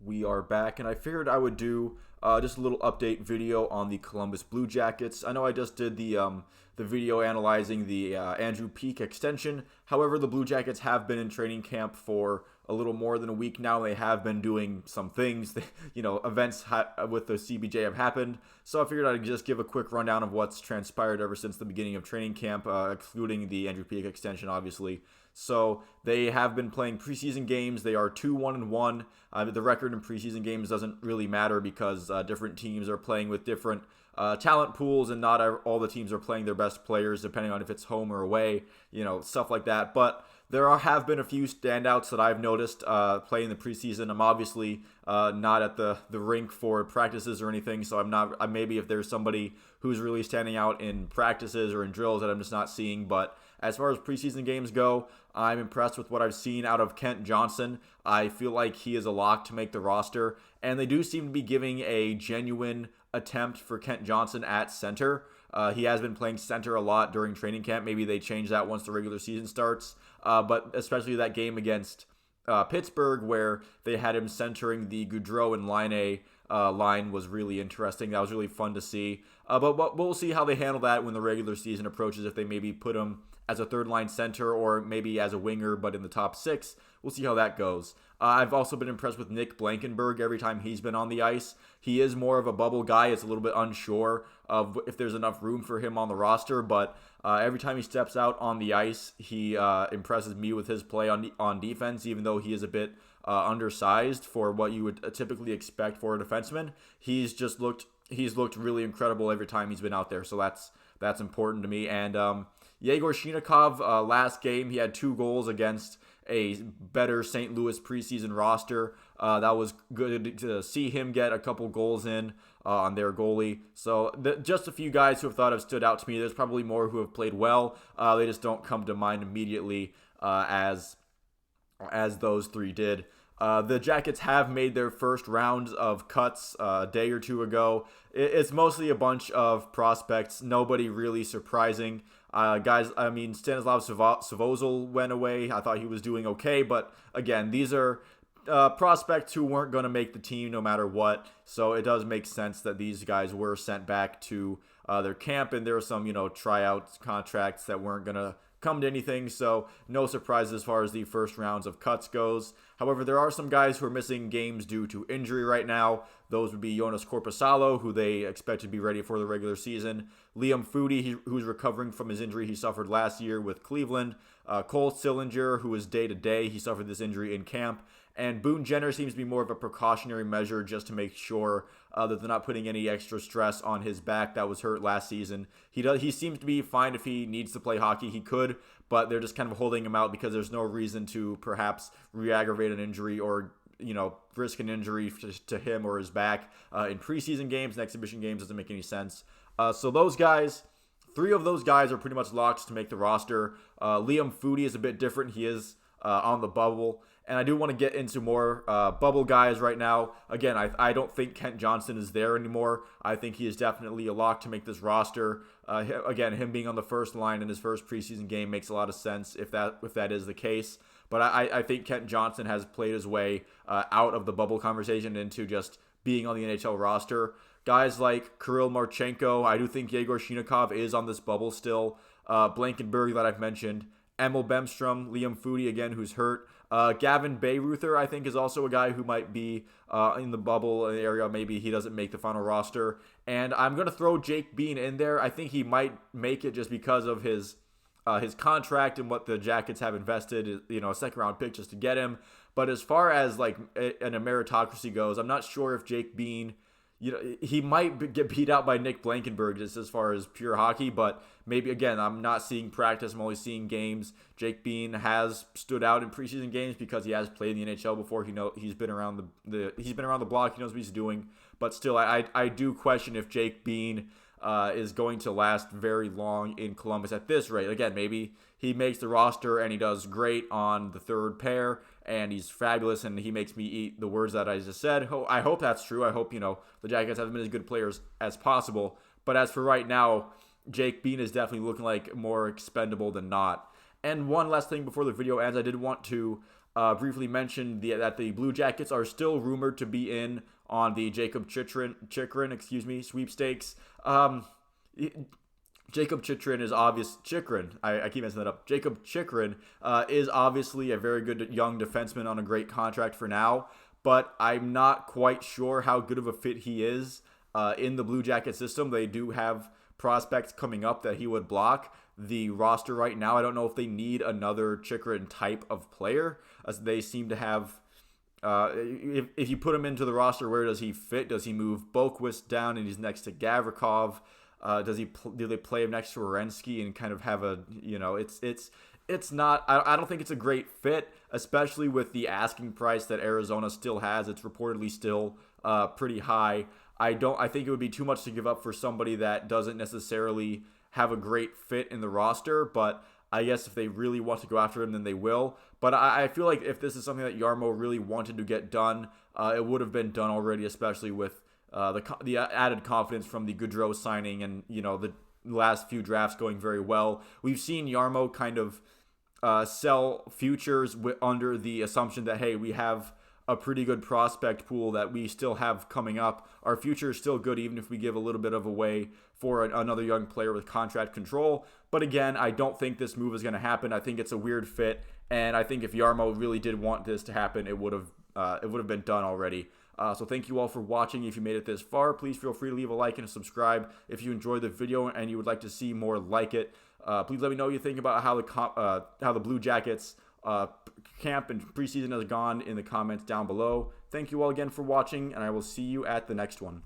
We are back, and I figured I would do just a little update video on the Columbus Blue Jackets. I know I just did the video analyzing the Andrew Peeke extension. However, the Blue Jackets have been in training camp for a little more than a week now. They have been doing some things. Events with the CBJ have happened. So I figured I'd just give a quick rundown of what's transpired ever since the beginning of training camp, excluding the Andrew Peeke extension, obviously. So they have been playing preseason games. They are 2-1-1. The record in preseason games doesn't really matter because different teams are playing with different talent pools, and not all the teams are playing their best players, depending on if it's home or away, stuff like that. But have been a few standouts that I've noticed playing the preseason. I'm obviously not at the rink for practices or anything, so I'm not. Maybe if there's somebody who's really standing out in practices or in drills that I'm just not seeing. But as far as preseason games go, I'm impressed with what I've seen out of Kent Johnson. I feel like he is a lock to make the roster, and they do seem to be giving a genuine attempt for Kent Johnson at center. He has been playing center a lot during training camp. Maybe they change that once the regular season starts. But especially that game against Pittsburgh, where they had him centering the Goudreau and Line line, was really interesting. That was really fun to see. But we'll see how they handle that when the regular season approaches, if they maybe put him as a third-line center or maybe as a winger, but in the top six. We'll see how that goes. I've also been impressed with Nick Blankenburg every time he's been on the ice. He is more of a bubble guy. It's a little bit unsure of if there's enough room for him on the roster, but every time he steps out on the ice, he impresses me with his play on defense, even though he is a bit undersized for what you would typically expect for a defenseman. He's looked really incredible every time he's been out there, so that's important to me. And Yegor Shinikov, last game, he had 2 goals against a better St. Louis preseason roster. That was good to see him get a couple goals in on their goalie. So just a few guys who have stood out to me. There's probably more who have played well. They just don't come to mind immediately as those 3 did. The Jackets have made their first rounds of cuts a day or 2 ago. It's mostly a bunch of prospects, nobody really surprising. Stanislav Svozil went away. I thought he was doing okay, but again, these are prospects who weren't going to make the team no matter what, so it does make sense that these guys were sent back to their camp, and there were some, tryout contracts that weren't going to come to anything, so no surprise as far as the first rounds of cuts goes. However, there are some guys who are missing games due to injury right now. Those would be Jonas Korpisalo, who they expect to be ready for the regular season, Liam Foudy, who's recovering from his injury he suffered last year with Cleveland, Cole Sillinger, who is day-to-day. He suffered this injury in camp, and Boone Jenner seems to be more of a precautionary measure just to make sure that they're not putting any extra stress on his back that was hurt last season. He seems to be fine. If he needs to play hockey, he could, but they're just kind of holding him out because there's no reason to perhaps re-aggravate an injury or risk an injury to him or his back in preseason games and exhibition games. Doesn't make any sense. So those guys, 3 of those guys are pretty much locked to make the roster. Liam Foudy is a bit different. He is on the bubble. And I do want to get into more bubble guys right now. Again, I don't think Kent Johnson is there anymore. I think he is definitely a lock to make this roster. Again, him being on the first line in his first preseason game makes a lot of sense if that is the case. But I think Kent Johnson has played his way out of the bubble conversation into just being on the NHL roster. Guys like Kirill Marchenko, I do think Yegor Shinikov is on this bubble still. Blankenburg that I've mentioned. Emil Bemstrom, Liam Foudy again, who's hurt. Gavin Bayreuther, I think, is also a guy who might be in the bubble area. Maybe he doesn't make the final roster. And I'm going to throw Jake Bean in there. I think he might make it just because of his contract and what the Jackets have invested, a second-round pick just to get him. But as far as like a meritocracy goes, I'm not sure if Jake Bean, he might get beat out by Nick Blankenburg just as far as pure hockey, but maybe, again, I'm not seeing practice. I'm only seeing games. Jake Bean has stood out in preseason games because he has played in the NHL before. He's been around he's been around the block. He knows what he's doing. But still, I do question if Jake Bean is going to last very long in Columbus at this rate. Again, maybe he makes the roster and he does great on the third pair and he's fabulous and he makes me eat the words that I just said. I hope that's true. I hope, the Jackets have been as good players as possible. But as for right now, Jake Bean is definitely looking like more expendable than not. And one last thing before the video ends, I did want to briefly mention that the Blue Jackets are still rumored to be in on the Chychrun sweepstakes. Jacob Chychrun is obvious. I keep messing that up. Jacob Chychrun is obviously a very good young defenseman on a great contract for now, but I'm not quite sure how good of a fit he is in the Blue Jacket system. They do have prospects coming up that he would block. The roster right now, I don't know if they need another Chychrun type of player, as they seem to have. If you put him into the roster, where does he fit? Does he move Boquist down and he's next to Gavrikov? Do they play him next to Werenski and kind of have a, it's not, I don't think it's a great fit, especially with the asking price that Arizona still has. It's reportedly still pretty high. I think it would be too much to give up for somebody that doesn't necessarily have a great fit in the roster, but I guess if they really want to go after him, then they will. But I feel like if this is something that Jarmo really wanted to get done, it would have been done already, especially with the added confidence from the Gaudreau signing and, the last few drafts going very well. We've seen Jarmo kind of sell futures under the assumption that, hey, we have a pretty good prospect pool that we still have coming up. Our future is still good even if we give a little bit of away for another young player with contract control. But again, I don't think this move is going to happen. I think it's a weird fit, and I think if Jarmo really did want this to happen, it would have been done already. So thank you all for watching. If you made it this far, please feel free to leave a like and a subscribe. If you enjoyed the video and you would like to see more like it, please let me know what you think about how the Blue Jackets camp and preseason has gone in the comments down below. Thank you all again for watching, and I will see you at the next one.